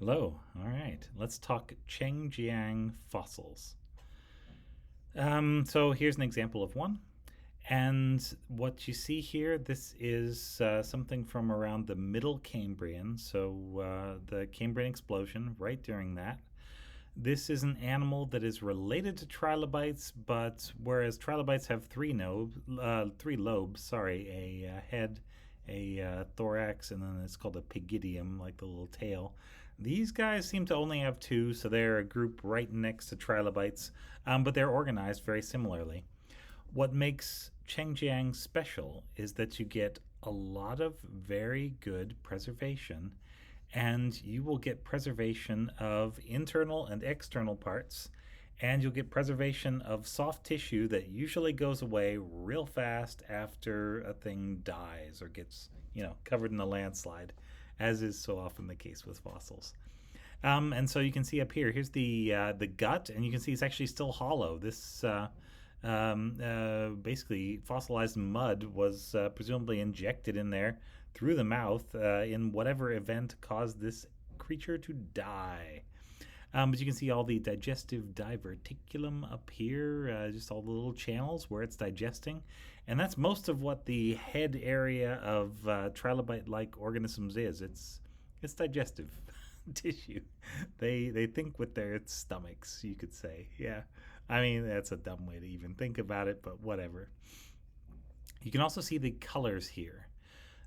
Hello. All right. Let's talk Chengjiang fossils. So here's an example of one. And what you see here, this is something from around the Middle Cambrian. So the Cambrian explosion, right during that. This is an animal that is related to trilobites, but whereas trilobites have three lobes, sorry, a head, a thorax, and then it's called a pygidium, like the little tail. These guys seem to only have two, so they're a group right next to trilobites, but they're organized very similarly. What makes Chengjiang special is that you get a lot of very good preservation, and you will get preservation of internal and external parts, and you'll get preservation of soft tissue that usually goes away real fast after a thing dies or gets, covered in a landslide, as is so often the case with fossils. And so you can see up here, here's the gut, and you can see it's actually still hollow. This basically fossilized mud was presumably injected in there through the mouth in whatever event caused this creature to die. But you can see all the digestive diverticulum up here, just all the little channels where it's digesting. And that's most of what the head area of trilobite-like organisms is. It's digestive tissue. They think with their stomachs, you could say. Yeah. I mean, that's a dumb way to even think about it, but whatever. You can also see the colors here.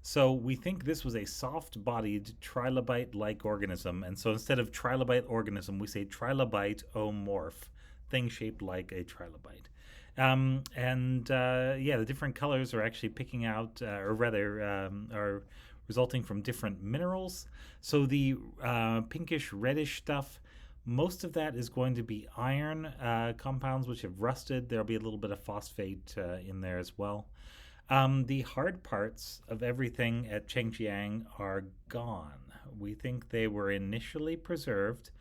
So we think this was a soft-bodied trilobite-like organism, and so instead of trilobite organism, we say trilobite-omorph, thing shaped like a trilobite. The different colors are actually picking out, are resulting from different minerals. So the pinkish reddish stuff, most of that is going to be iron compounds which have rusted. There'll be a little bit of phosphate in there as well. The hard parts of everything at Chengjiang are gone. We think they were initially preserved,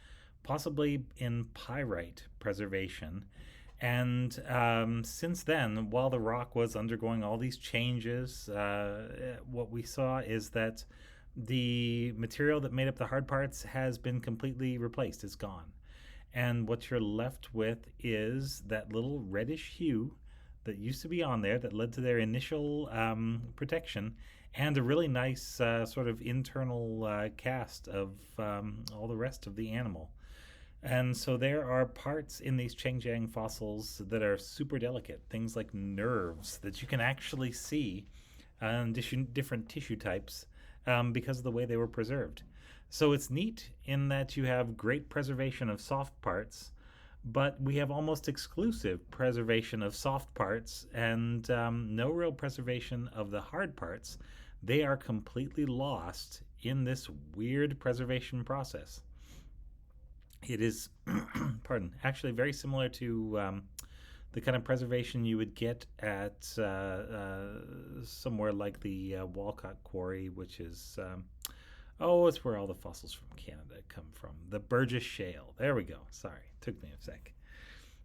possibly in pyrite preservation. And since then, while the rock was undergoing all these changes, what we saw is that the material that made up the hard parts has been completely replaced. It's gone. And what you're left with is that little reddish hue that used to be on there that led to their initial protection, and a really nice sort of internal cast of all the rest of the animal. And so there are parts in these Chengjiang fossils that are super delicate, things like nerves that you can actually see on different tissue types because of the way they were preserved. So it's neat in that you have great preservation of soft parts, but we have almost exclusive preservation of soft parts and no real preservation of the hard parts. They are completely lost in this weird preservation process. It is, actually very similar to the kind of preservation you would get at somewhere like the Walcott Quarry, which is, it's where all the fossils from Canada come from. The Burgess Shale. There we go. Sorry, took me a sec.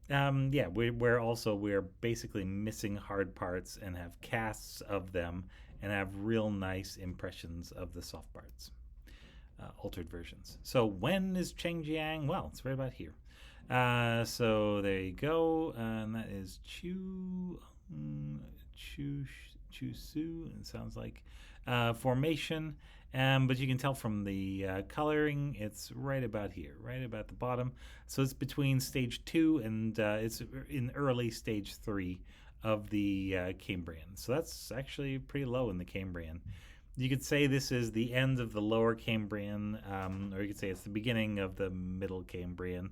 We're basically missing hard parts and have casts of them and have real nice impressions of the soft parts. Altered versions. So when is Chengjiang? Well, it's right about here. So there you go, and that is Su. It sounds like formation. But you can tell from the coloring, it's right about here, right about the bottom. So it's between stage 2 and it's in early stage 3 of the Cambrian. So that's actually pretty low in the Cambrian. You could say this is the end of the lower Cambrian, or you could say it's the beginning of the middle Cambrian.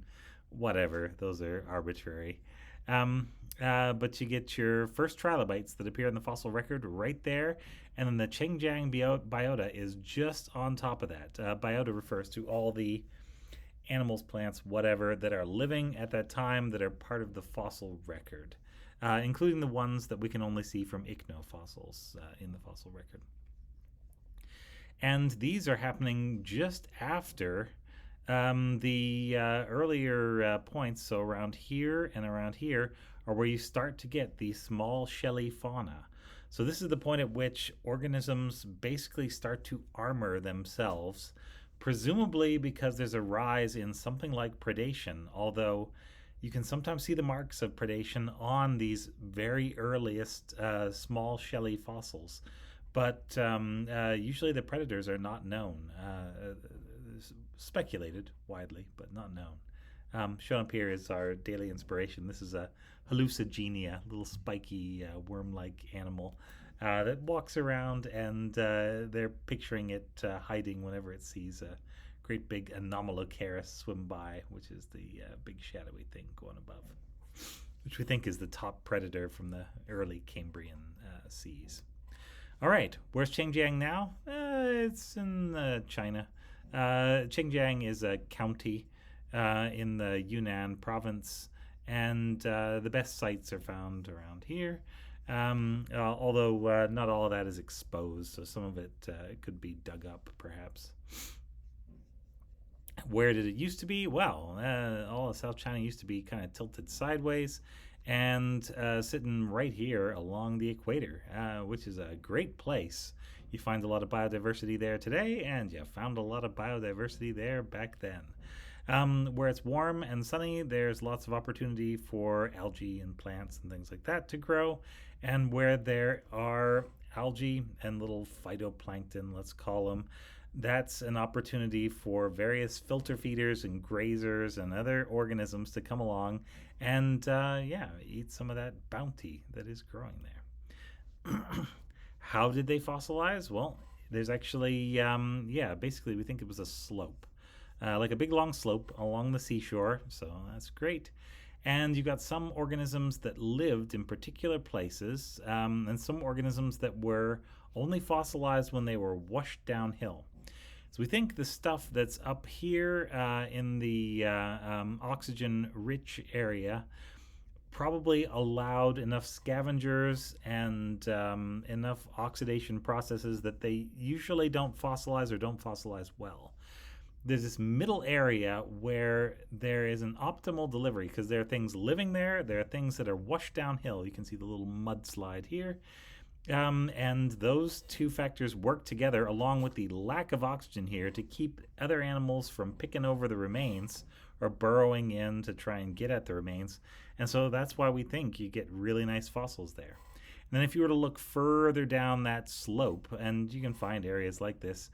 Whatever, those are arbitrary. But you get your first trilobites that appear in the fossil record right there, and then the Chengjiang biota is just on top of that. Biota refers to all the animals, plants, whatever, that are living at that time that are part of the fossil record, including the ones that we can only see from ichnofossils in the fossil record. And these are happening just after the earlier points. So around here and around here are where you start to get the small shelly fauna. So this is the point at which organisms basically start to armor themselves presumably because there's a rise in something like predation, although you can sometimes see the marks of predation on these very earliest small shelly fossils. But usually the predators are not known, speculated widely, but not known. Shown up here is our daily inspiration. This is a hallucigenia, little spiky worm-like animal that walks around, and they're picturing it hiding whenever it sees a great big anomalocaris swim by, which is the big shadowy thing going above, which we think is the top predator from the early Cambrian seas. All right, where's Chengjiang now? It's in China. Chengjiang is a county in the Yunnan province, and the best sites are found around here. Although not all of that is exposed, so some of it could be dug up, perhaps. Where did it used to be? Well, all of South China used to be kind of tilted sideways and sitting right here along the equator, which is a great place. You find a lot of biodiversity there today, and you found a lot of biodiversity there back then. Where it's warm and sunny, there's lots of opportunity for algae and plants and things like that to grow. And where there are algae and little phytoplankton, let's call them, that's an opportunity for various filter feeders and grazers and other organisms to come along and eat some of that bounty that is growing there. How did they fossilize? Well, there's actually basically we think it was a slope, like a big long slope along the seashore, so that's great. And you've got some organisms that lived in particular places, and some organisms that were only fossilized when they were washed downhill. So we think the stuff that's up here in the oxygen-rich area probably allowed enough scavengers and enough oxidation processes that they usually don't fossilize or don't fossilize well. There's this middle area where there is an optimal delivery because there are things living there. There are things that are washed downhill. You can see the little mudslide here. And those two factors work together along with the lack of oxygen here to keep other animals from picking over the remains or burrowing in to try and get at the remains. And so that's why we think you get really nice fossils there. And then if you were to look further down that slope, and you can find areas like this,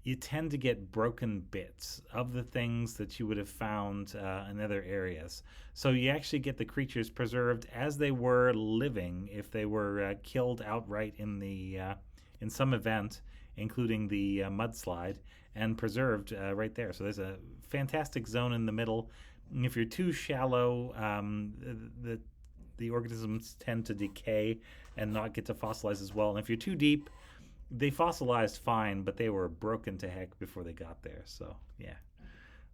you tend to get broken bits of the things that you would have found in other areas. So you actually get the creatures preserved as they were living if they were killed outright in some event, including the mudslide, and preserved right there. So there's a fantastic zone in the middle. And if you're too shallow, the organisms tend to decay and not get to fossilize as well. And if you're too deep, they fossilized fine, but they were broken to heck before they got there. So, yeah,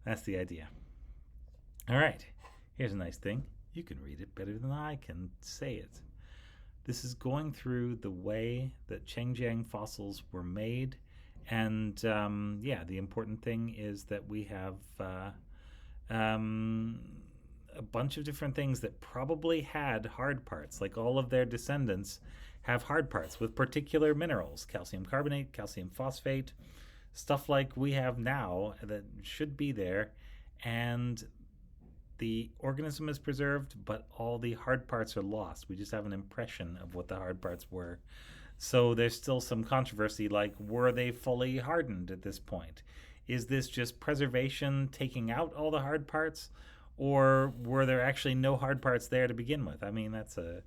that's the idea. All right, here's a nice thing. You can read it better than I can say it. This is going through the way that Chengjiang fossils were made. And, the important thing is that we have a bunch of different things that probably had hard parts, like all of their descendants have hard parts with particular minerals, calcium carbonate, calcium phosphate, stuff like we have now that should be there, and the organism is preserved, but all the hard parts are lost. We just have an impression of what the hard parts were. So there's still some controversy, like, were they fully hardened at this point? Is this just preservation taking out all the hard parts, or were there actually no hard parts there to begin with? I mean, that's a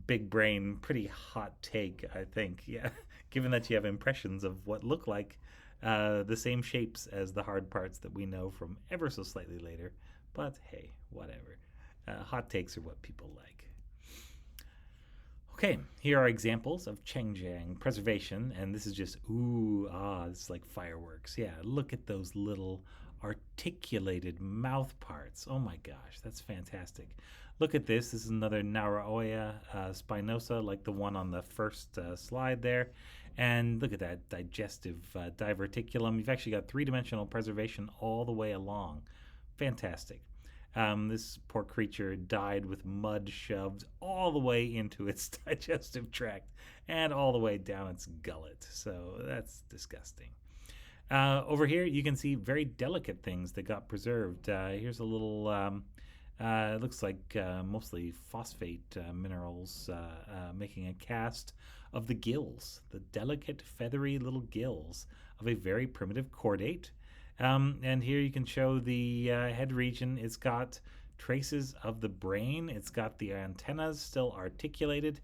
big brain, pretty hot take, I think. Yeah, given that you have impressions of what look like the same shapes as the hard parts that we know from ever so slightly later. But hey, whatever. Hot takes are what people like. Okay, here are examples of Chengjiang preservation, and this is just this is like fireworks. Yeah, look at those little articulated mouth parts. Oh my gosh, that's fantastic. Look at this. This is another Nauraoia spinosa, like the one on the first slide there. And look at that digestive diverticulum. You've actually got three-dimensional preservation all the way along. Fantastic. This poor creature died with mud shoved all the way into its digestive tract and all the way down its gullet. So that's disgusting. Over here, you can see very delicate things that got preserved. Here's a little, it looks like mostly phosphate minerals, making a cast of the gills, the delicate, feathery little gills of a very primitive chordate. And here you can show the head region. It's got traces of the brain. It's got the antennas still articulated.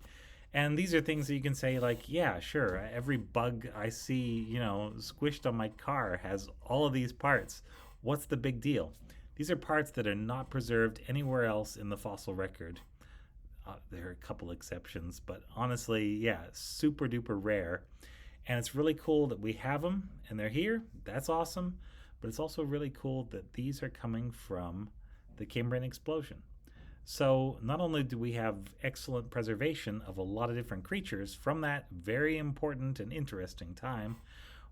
And these are things that you can say, like, yeah, sure, every bug I see, squished on my car has all of these parts. What's the big deal? These are parts that are not preserved anywhere else in the fossil record. There are a couple exceptions, but honestly, yeah, super duper rare. And it's really cool that we have them and they're here. That's awesome. But it's also really cool that these are coming from the Cambrian explosion. So not only do we have excellent preservation of a lot of different creatures from that very important and interesting time,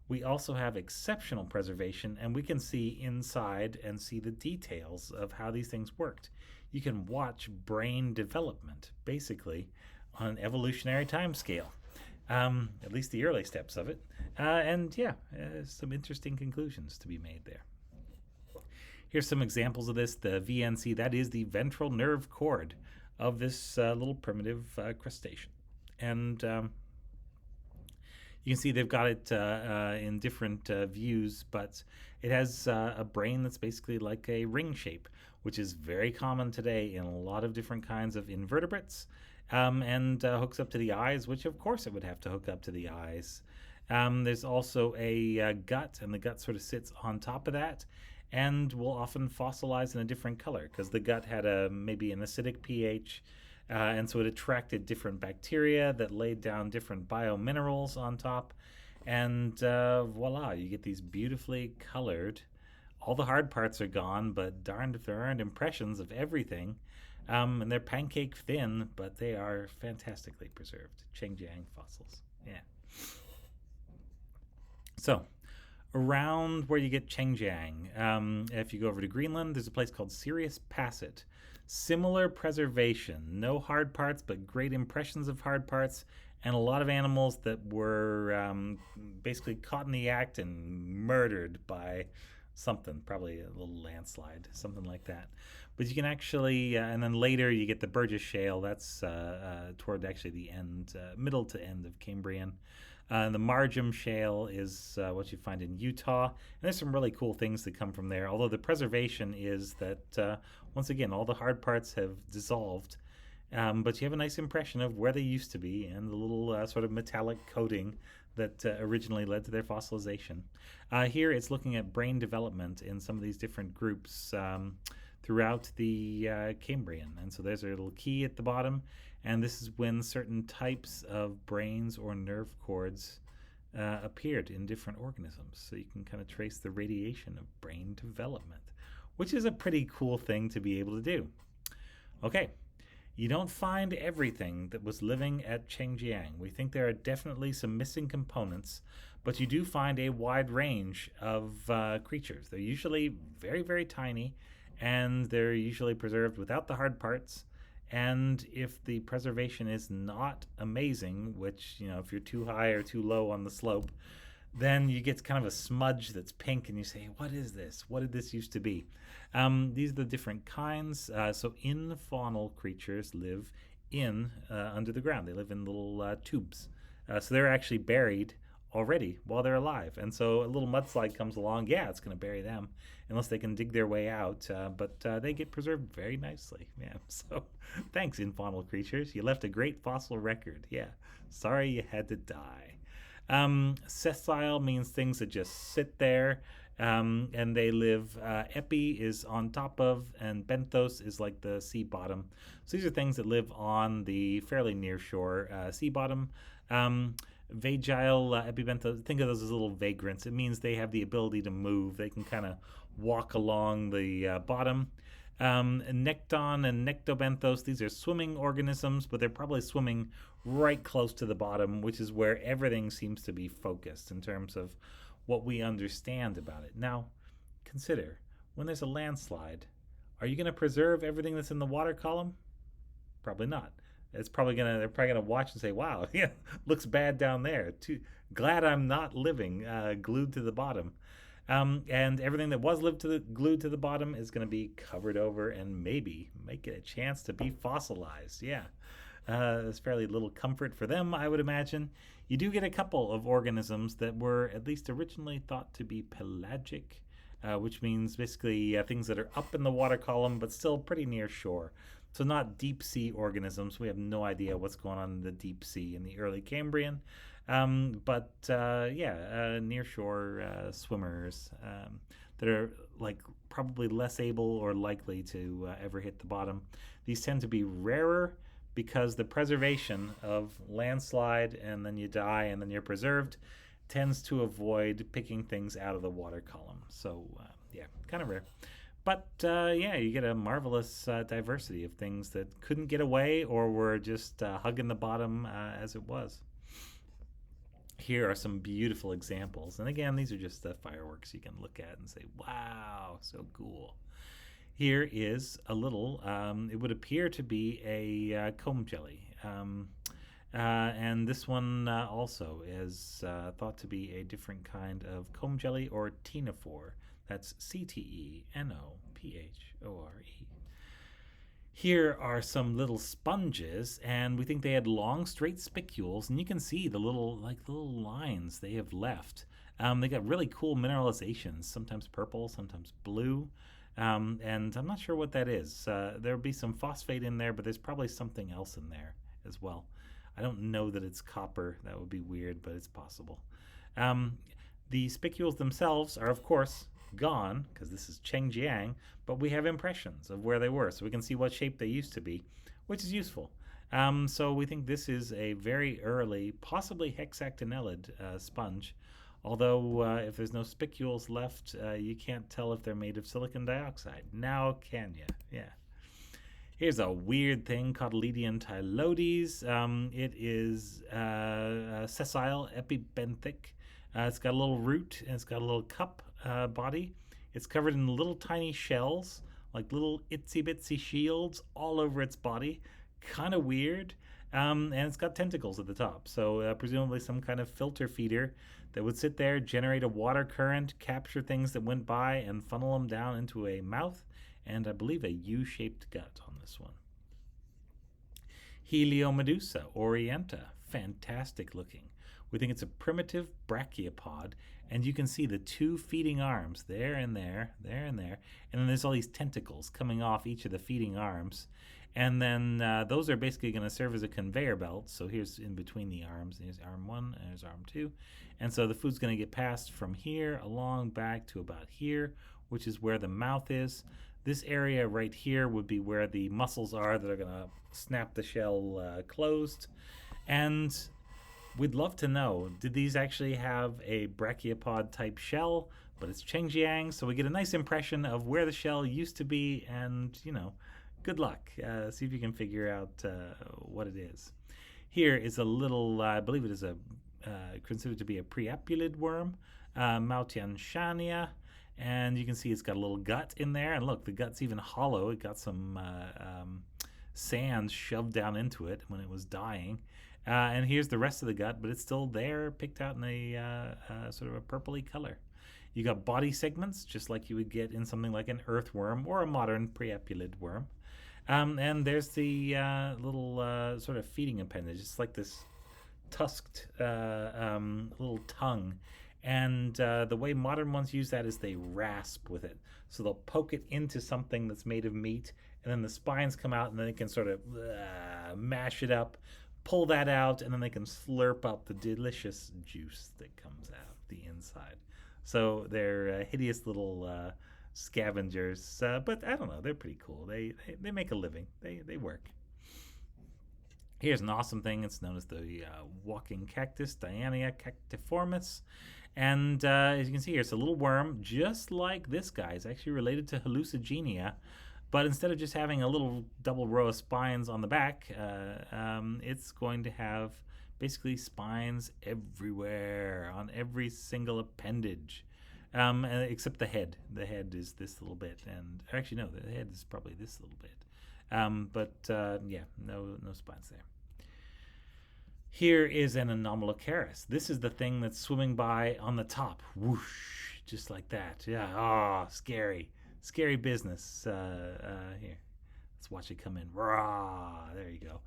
we also have exceptional preservation, and we can see inside and see the details of how these things worked. You can watch brain development, basically, on an evolutionary time scale. At least the early steps of it. And yeah, some interesting conclusions to be made there. Here's some examples of this. The VNC, that is the ventral nerve cord of this little primitive crustacean. And you can see they've got it in different views, but it has a brain that's basically like a ring shape, which is very common today in a lot of different kinds of invertebrates, and hooks up to the eyes, which of course it would have to hook up to the eyes. There's also a gut, and the gut sort of sits on top of that, and will often fossilize in a different color because the gut had maybe an acidic pH, and so it attracted different bacteria that laid down different biominerals on top, and voila, you get these beautifully colored. All the hard parts are gone, but darned if there aren't impressions of everything. And they're pancake thin, but they are fantastically preserved. Chengjiang fossils. Yeah. So, around where you get Chengjiang, if you go over to Greenland, there's a place called Sirius Passet. Similar preservation. No hard parts, but great impressions of hard parts, and a lot of animals that were basically caught in the act and murdered by something, probably a little landslide, something like that. But you can actually, and then later you get the Burgess Shale. That's toward actually the end, middle to end of Cambrian. The Margam Shale is what you find in Utah. And there's some really cool things that come from there, although the preservation is that, once again, all the hard parts have dissolved. But you have a nice impression of where they used to be and the little sort of metallic coating that originally led to their fossilization. Here it's looking at brain development in some of these different groups throughout the Cambrian. And so there's a little key at the bottom, and this is when certain types of brains or nerve cords appeared in different organisms. So you can kind of trace the radiation of brain development, which is a pretty cool thing to be able to do. Okay. You don't find everything that was living at Chengjiang. We think there are definitely some missing components, but you do find a wide range of creatures. They're usually very, very tiny, and they're usually preserved without the hard parts. And if the preservation is not amazing, which, if you're too high or too low on the slope, then you get kind of a smudge that's pink, and you say, what is this? What did this used to be? These are the different kinds. So infaunal creatures live under the ground. They live in little tubes. So they're actually buried already while they're alive. And so a little mudslide comes along, yeah, it's going to bury them unless they can dig their way out. But they get preserved very nicely. Yeah. So thanks, infaunal creatures. You left a great fossil record. Yeah. Sorry you had to die. Sessile means things that just sit there, and they live. Epi is on top of, and benthos is like the sea bottom. So these are things that live on the fairly near shore sea bottom. Vagile epibenthos, think of those as little vagrants. It means they have the ability to move. They can kind of walk along the bottom. Nekton and nectobenthos, these are swimming organisms, but they're probably swimming right close to the bottom, which is where everything seems to be focused in terms of what we understand about it. Now, consider, when there's a landslide, are you going to preserve everything that's in the water column? Probably not. They're probably gonna watch and say, "Wow, yeah, looks bad down there. Glad I'm not living glued to the bottom. And everything that was glued to the bottom is going to be covered over and maybe might get a chance to be fossilized. Yeah. There's fairly little comfort for them, I would imagine. You do get a couple of organisms that were at least originally thought to be pelagic, which means basically things that are up in the water column but still pretty near shore. So, not deep sea organisms. We have no idea what's going on in the deep sea in the early Cambrian. But near shore swimmers that are like probably less able or likely to ever hit the bottom. These tend to be rarer because the preservation of landslide and then you die and then you're preserved tends to avoid picking things out of the water column. So, kind of rare. But you get a marvelous diversity of things that couldn't get away or were just hugging the bottom as it was. Here are some beautiful examples. And again, these are just the fireworks you can look at and say, wow, so cool. Here is a little, it would appear to be a comb jelly. And this one also is thought to be a different kind of comb jelly or ctenophore. That's Ctenophore. Here are some little sponges, and we think they had long, straight spicules, and you can see the little lines they have left. They got really cool mineralizations, sometimes purple, sometimes blue, and I'm not sure what that is. There'll be some phosphate in there, but there's probably something else in there as well. I don't know that it's copper. That would be weird, but it's possible. The spicules themselves are, of course, gone because this is Chengjiang, but we have impressions of where they were, so we can see what shape they used to be, which is useful. So we think this is a very early, possibly hexactinellid sponge. Although if there's no spicules left, you can't tell if they're made of silicon dioxide. Now can you? Yeah. Here's a weird thing called Lydian tylodes. It is sessile epibenthic. It's got a little root and it's got a little cup body. It's covered in little tiny shells, like little itsy bitsy shields all over its body. Kind of weird. And it's got tentacles at the top. So presumably some kind of filter feeder that would sit there, generate a water current, capture things that went by, and funnel them down into a mouth and I believe a U-shaped gut on this one. Heliomedusa orienta, fantastic looking. We think it's a primitive brachiopod, and you can see the two feeding arms there and there, there and there, and then there's all these tentacles coming off each of the feeding arms. And then those are basically going to serve as a conveyor belt. So here's in between the arms. Here's arm 1 and here's arm 2. And so the food's going to get passed from here along back to about here, which is where the mouth is. This area right here would be where the muscles are that are going to snap the shell closed. And we'd love to know, did these actually have a brachiopod type shell? But it's Chengjiang, so we get a nice impression of where the shell used to be, and, good luck. See if you can figure out what it is. Here is a little, I believe it is considered to be a preapulid worm, Maotianshan. And you can see it's got a little gut in there. And look, the gut's even hollow. It got some sand shoved down into it when it was dying. And here's the rest of the gut, but it's still there, picked out in a sort of a purpley color. You got body segments, just like you would get in something like an earthworm or a modern preapulid worm. And there's the little sort of feeding appendage. It's like this tusked little tongue. And the way modern ones use that is they rasp with it. So they'll poke it into something that's made of meat, and then the spines come out, and then they can sort of mash it up, pull that out, and then they can slurp up the delicious juice that comes out the inside. So they're hideous little scavengers, but I don't know, they're pretty cool. They make a living. They work. Here's an awesome thing. It's known as the walking cactus, Diania cactiformis. And as you can see here, it's a little worm just like this guy. It's actually related to Hallucigenia. But instead of just having a little double row of spines on the back, it's going to have basically spines everywhere on every single appendage, except the head. The head is this little bit, and actually no, the head is probably this little bit. No spines there. Here is an Anomalocaris. This is the thing that's swimming by on the top. Whoosh, just like that. Yeah, ah, oh, scary. Scary business. Here, let's watch it come in. Rah, there you go.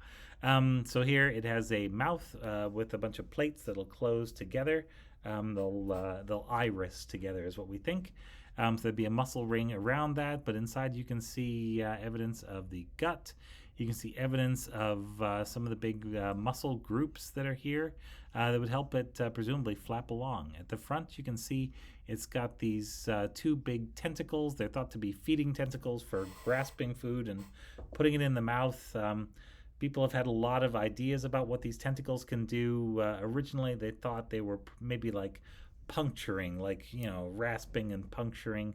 So here it has a mouth with a bunch of plates that'll close together. They'll iris together is what we think. So there'd be a muscle ring around that, but inside you can see evidence of the gut. You can see evidence of some of the big muscle groups that are here that would help it presumably flap along. At the front, you can see it's got these two big tentacles. They're thought to be feeding tentacles for grasping food and putting it in the mouth. People have had a lot of ideas about what these tentacles can do. Originally, they thought they were maybe like puncturing, like, rasping and puncturing.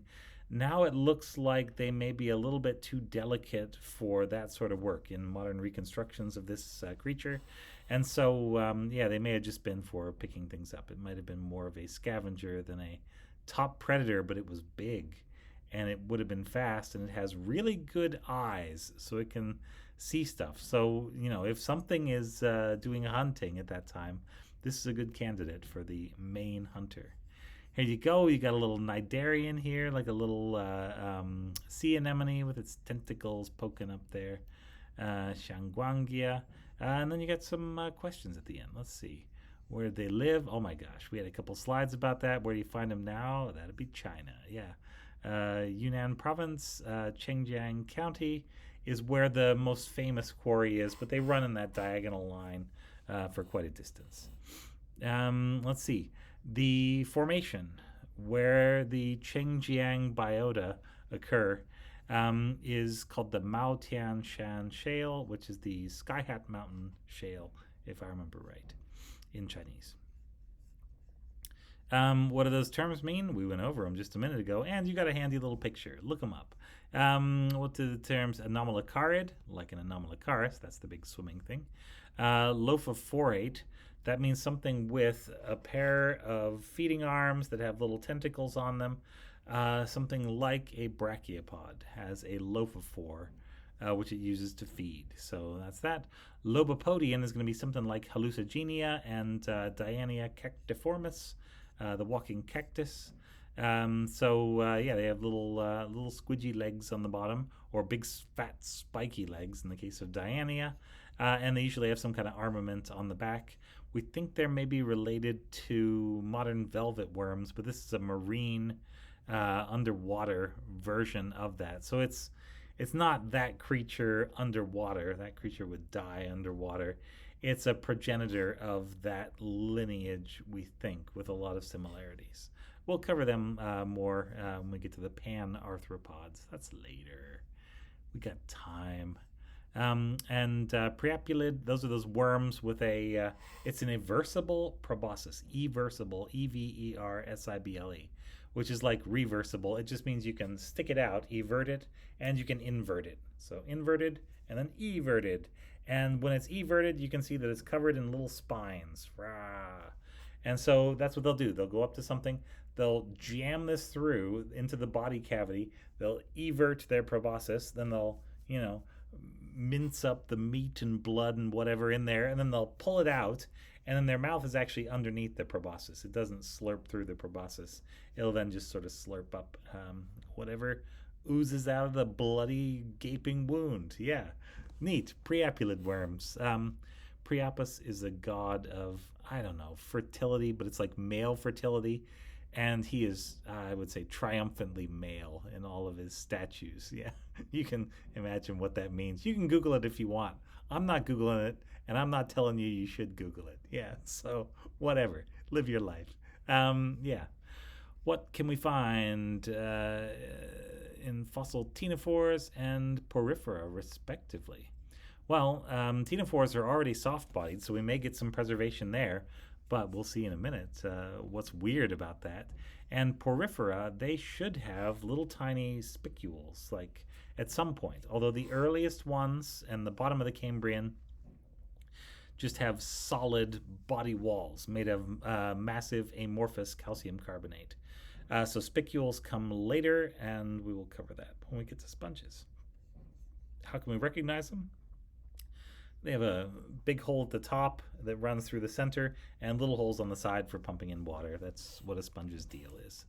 Now it looks like they may be a little bit too delicate for that sort of work in modern reconstructions of this creature. And so, they may have just been for picking things up. It might have been more of a scavenger than a top predator, but it was big and it would have been fast, and it has really good eyes, so it can see stuff. So, if something is doing hunting at that time, this is a good candidate for the main hunter. Here you go. You got a little cnidarian here, like a little sea anemone with its tentacles poking up there. Shangwangia. And then you got some questions at the end. Let's see. Where they live? Oh my gosh, we had a couple slides about that. Where do you find them now? That'd be China. Yeah. Yunnan province, Chengjiang county is where the most famous quarry is, but they run in that diagonal line for quite a distance. Let's see. The formation where the Chengjiang biota occur is called the Maotianshan Shale, which is the Sky Hat Mountain Shale, if I remember right, in Chinese. What do those terms mean? We went over them just a minute ago, and you got a handy little picture. Look them up. What do the terms anomalocarid, like an anomalocaris, that's the big swimming thing. Lophophorate, that means something with a pair of feeding arms that have little tentacles on them. Something like a brachiopod has a lophophore, which it uses to feed. So that's that. Lobopodian is going to be something like hallucigenia and Diania cactiformis, the walking cactus. They have little squidgy legs on the bottom, or big fat spiky legs in the case of Diania, and they usually have some kind of armament on the back. We think they're maybe related to modern velvet worms, but this is a marine underwater version of that. So it's not that creature underwater. That creature would die underwater. It's a progenitor of that lineage, we think, with a lot of similarities. We'll cover them more when we get to the pan-arthropods. That's later. We got time. Preapulid, those are those worms with it's an eversible proboscis. Eversible, E-V-E-R-S-I-B-L-E, which is like reversible. It just means you can stick it out, evert it, and you can invert it. So inverted and then everted. And when it's everted, you can see that it's covered in little spines. Rah. And so that's what they'll do. They'll go up to something, they'll jam this through into the body cavity, they'll evert their proboscis, then they'll, mince up the meat and blood and whatever in there, and then they'll pull it out, and then their mouth is actually underneath the proboscis. It doesn't slurp through the proboscis. It'll then just sort of slurp up whatever oozes out of the bloody gaping wound. Yeah, neat. Preapulid worms. Priapus is a god of, I don't know, fertility, but it's like male fertility. And he is, I would say, triumphantly male in all of his statues. Yeah, you can imagine what that means. You can Google it if you want. I'm not Googling it, and I'm not telling you should Google it. Yeah, so whatever. Live your life. What can we find in fossil ctenophores and porifera, respectively? Well, ctenophores are already soft-bodied, so we may get some preservation there. But we'll see in a minute what's weird about that. And porifera, they should have little tiny spicules, like at some point. Although the earliest ones and the bottom of the Cambrian just have solid body walls made of massive amorphous calcium carbonate. So spicules come later, and we will cover that when we get to sponges. How can we recognize them? They have a big hole at the top that runs through the center and little holes on the side for pumping in water. That's what a sponge's deal is.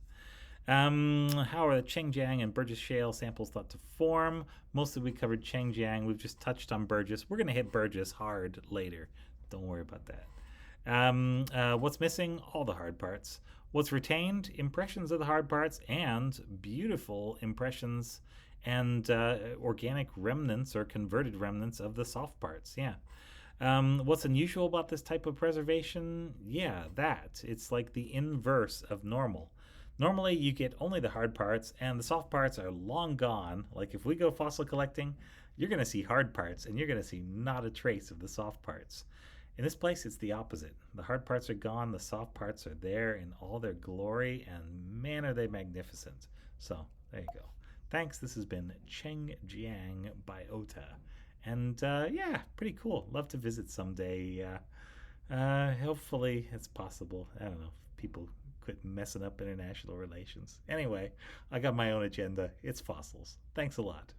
How are the Chengjiang and Burgess Shale samples thought to form? Mostly we covered Chengjiang. We've just touched on Burgess. We're going to hit Burgess hard later. Don't worry about that. What's missing? All the hard parts. What's retained? Impressions of the hard parts and beautiful impressions and organic remnants or converted remnants of the soft parts. Yeah. What's unusual about this type of preservation? Yeah, that. It's like the inverse of normal. Normally, you get only the hard parts, and the soft parts are long gone. Like if we go fossil collecting, you're going to see hard parts, and you're going to see not a trace of the soft parts. In this place, it's the opposite. The hard parts are gone, the soft parts are there in all their glory, and man, are they magnificent. So, there you go. Thanks. This has been Chengjiang by Ota. And yeah, pretty cool. Love to visit someday. Hopefully, it's possible. I don't know. People quit messing up international relations. Anyway, I got my own agenda. It's fossils. Thanks a lot.